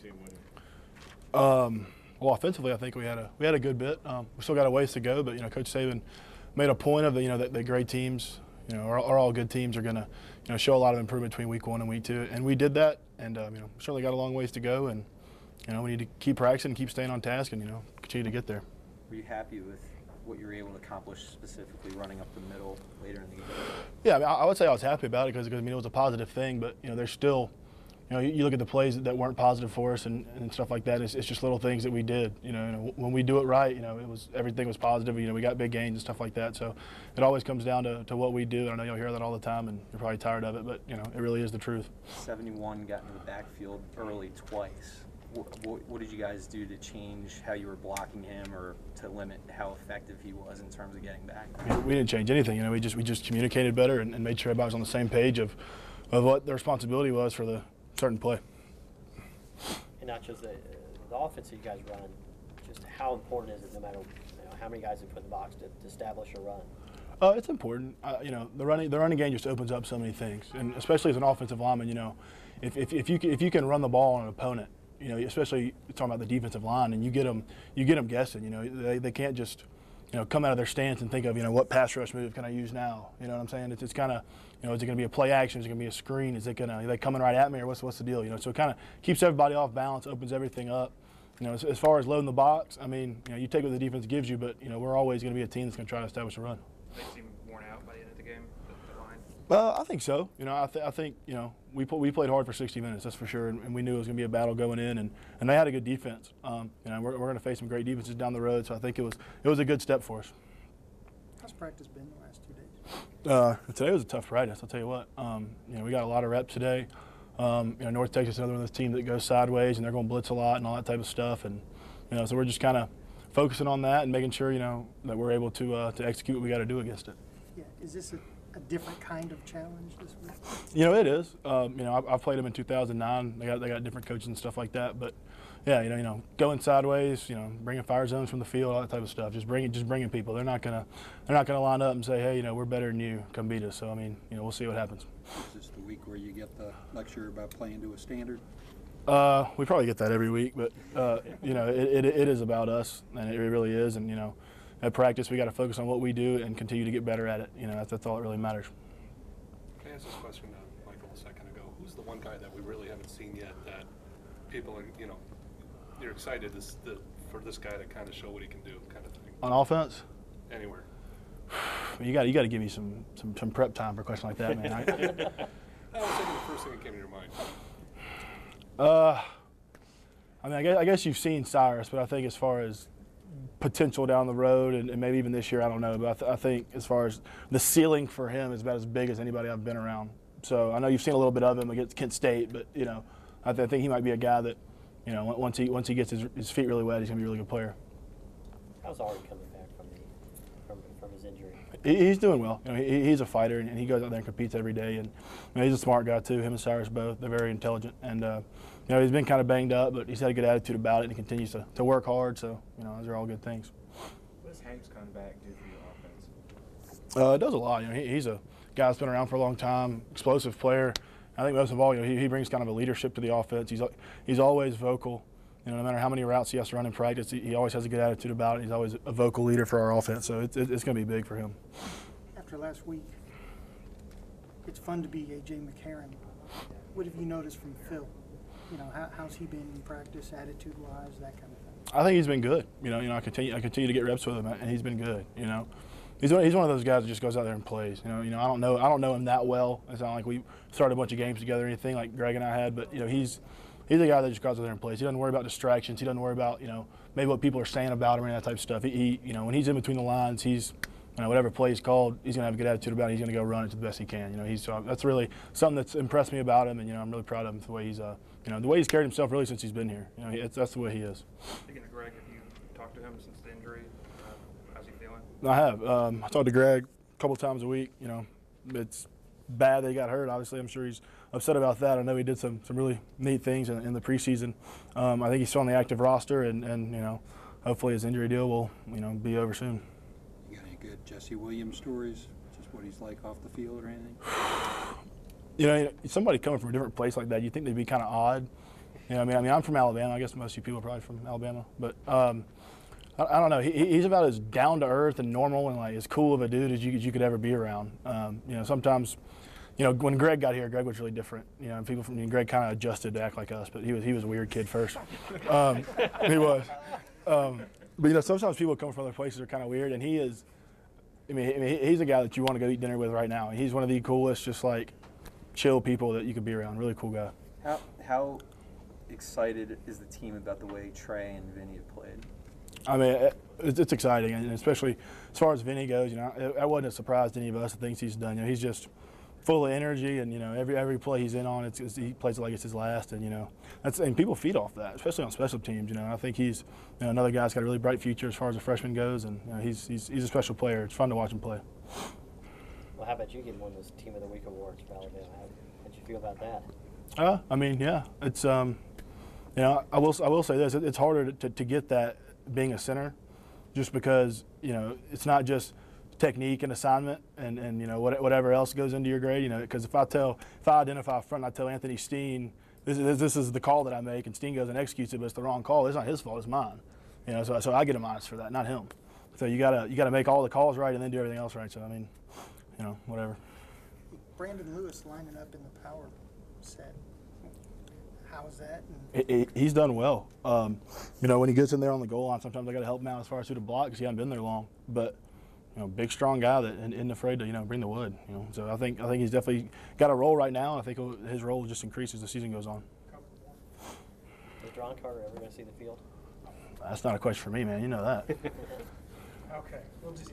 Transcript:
team winning? Well, offensively, I think we had a good bit. We still got a ways to go, but Coach Saban made a point of that the great teams, are all good teams are going to show a lot of improvement between week 1 and week 2, and we did that, and certainly got a long ways to go, and we need to keep practicing, keep staying on task, and continue to get there. Were you happy with what you were able to accomplish specifically running up the middle later in the game? Yeah, I would say I was happy about it because it was a positive thing, but there's still. You look at the plays that weren't positive for us and stuff like that. It's just little things that we did. When we do it right, everything was positive. We got big gains and stuff like that. So it always comes down to what we do. I know you'll hear that all the time, and you're probably tired of it, but it really is the truth. 71 got into the backfield early twice. What did you guys do to change how you were blocking him, or to limit how effective he was in terms of getting back? We didn't change anything. We just communicated better and made sure everybody was on the same page of what the responsibility was for the certain play. And not just the offense that you guys run, just how important is it, no matter how many guys you put in the box, to establish a run? It's important. The running game just opens up so many things, and especially as an offensive lineman, if you can run the ball on an opponent, especially talking about the defensive line, and you get them guessing. They can't just come out of their stance and think of what pass rush move can I use now. You know what I'm saying? It's kind of is it going to be a play action? Is it going to be a screen? Is it going to are they coming right at me, or what's the deal? So it kind of keeps everybody off balance, opens everything up. As far as loading the box, you take what the defense gives you, but we're always going to be a team that's going to try to establish a run. They seem worn out by the end of the game, the line? I think so. I think we played hard for 60 minutes, that's for sure, and we knew it was going to be a battle going in, and they had a good defense. We're going to face some great defenses down the road, so I think it was a good step for us. How's practice been the last 2 days? Today was a tough practice, I'll tell you what. We got a lot of reps today. North Texas is another one of those teams that goes sideways, and they're going to blitz a lot and all that type of stuff, and so we're just kind of focusing on that and making sure that we're able to execute what we got to do against it. Yeah, is this a different kind of challenge this week? It is. I've played them in 2009. They got different coaches and stuff like that. But yeah, going sideways, bringing fire zones from the field, all that type of stuff. Just bringing people. They're not gonna line up and say, hey, we're better than you. Come beat us. So we'll see what happens. Is this the week where you get the lecture about playing to a standard? We probably get that every week, but it is about us, and it really is. And at practice, we got to focus on what we do and continue to get better at it. That's all that really matters. Can I ask this question to Michael a second ago? Who's the one guy that we really haven't seen yet that people are, you're excited for this guy to kind of show what he can do, kind of thing? On offense? Anywhere. You got to give me some prep time for a question like that, man. I was thinking the first thing that came to your mind. I guess you've seen Cyrus, but I think as far as potential down the road, and maybe even this year, I don't know, but I think as far as the ceiling for him is about as big as anybody I've been around. So I know you've seen a little bit of him against Kent State, but I think he might be a guy that once he gets his feet really wet, he's gonna be a really good player. How's Ari coming back from his injury? He's doing well. He's a fighter, and he goes out there and competes every day. And he's a smart guy too. Him and Cyrus both. They're very intelligent. And he's been kind of banged up, but he's had a good attitude about it, and he continues to work hard. So those are all good things. What does Hank's coming back do for your offense? It does a lot. He's a guy that's been around for a long time, explosive player. I think most of all, he brings kind of a leadership to the offense. He's always vocal. No matter how many routes he has to run in practice, he always has a good attitude about it. He's always a vocal leader for our offense, so it's going to be big for him. After last week, it's fun to be A.J. McCarron. What have you noticed from Phil? How's he been in practice, attitude-wise, that kind of thing? I think he's been good. I continue to get reps with him, and he's been good. He's one of those guys that just goes out there and plays. I don't know him that well. It's not like we started a bunch of games together or anything like Greg and I had, but he's a guy that just goes out there and plays. He doesn't worry about distractions. He doesn't worry about maybe what people are saying about him or that type of stuff. He when he's in between the lines, he's whatever play he's called, he's gonna have a good attitude about it. He's gonna go run it to the best he can. That's really something that's impressed me about him, and I'm really proud of him for the way he's the way he's carried himself really since he's been here. That's the way he is. Speaking of Greg, have you talked to him since the injury? How's he feeling? I have. I talked to Greg a couple times a week. It's bad that he got hurt. Obviously, I'm sure he's upset about that. I know he did some really neat things in the preseason. I think he's still on the active roster, and hopefully his injury deal will be over soon. You got any good Jesse Williams stories? Just what he's like off the field or anything? Somebody coming from a different place like that, you think they'd be kind of odd. You know, I mean, I'm from Alabama. I guess most of you people are probably from Alabama, but I don't know. He's about as down to earth and normal and like as cool of a dude as you could ever be around. You know, sometimes, you know, when Greg got here, Greg was really different. You know, and people from Greg kind of adjusted to act like us, but he was a weird kid first. He was. But you know, sometimes people come from other places are kind of weird, and he is. I mean, he's a guy that you want to go eat dinner with right now. He's one of the coolest, just like chill people that you could be around. Really cool guy. How excited is the team about the way Trey and Vinny have played? I mean, it's exciting, and especially as far as Vinny goes. You know, I wasn't surprised any of us the things he's done. You know, he's just full of energy, and you know, every play he's in on, he plays it like it's his last, and you know, and people feed off that, especially on special teams. You know, I think he's another guy's got a really bright future as far as a freshman goes, and you know, he's a special player. It's fun to watch him play. Well, how about you getting one of those Team of the Week awards for Alabama? How'd you feel about that? I mean, yeah, it's you know, I will say this: it's harder to get that being a center, just because you know it's not just technique and assignment and you know whatever else goes into your grade. You know, because if I identify up front, and I tell Anthony Steen this is the call that I make, and Steen goes and executes it, but it's the wrong call. It's not his fault. It's mine. You know, so I get a minus for that, not him. So you gotta make all the calls right and then do everything else right. So I mean, you know, whatever. Brandon Lewis lining up in the power set. How is that? He's done well. You know, when he gets in there on the goal line, sometimes I got to help him out as far as who to block because he hasn't been there long. But you know, big, strong guy that isn't afraid to bring the wood. You know, so I think he's definitely got a role right now. I think his role will just increase as the season goes on. Is John Carter ever going to see the field? That's not a question for me, man. You know that. Okay, we'll just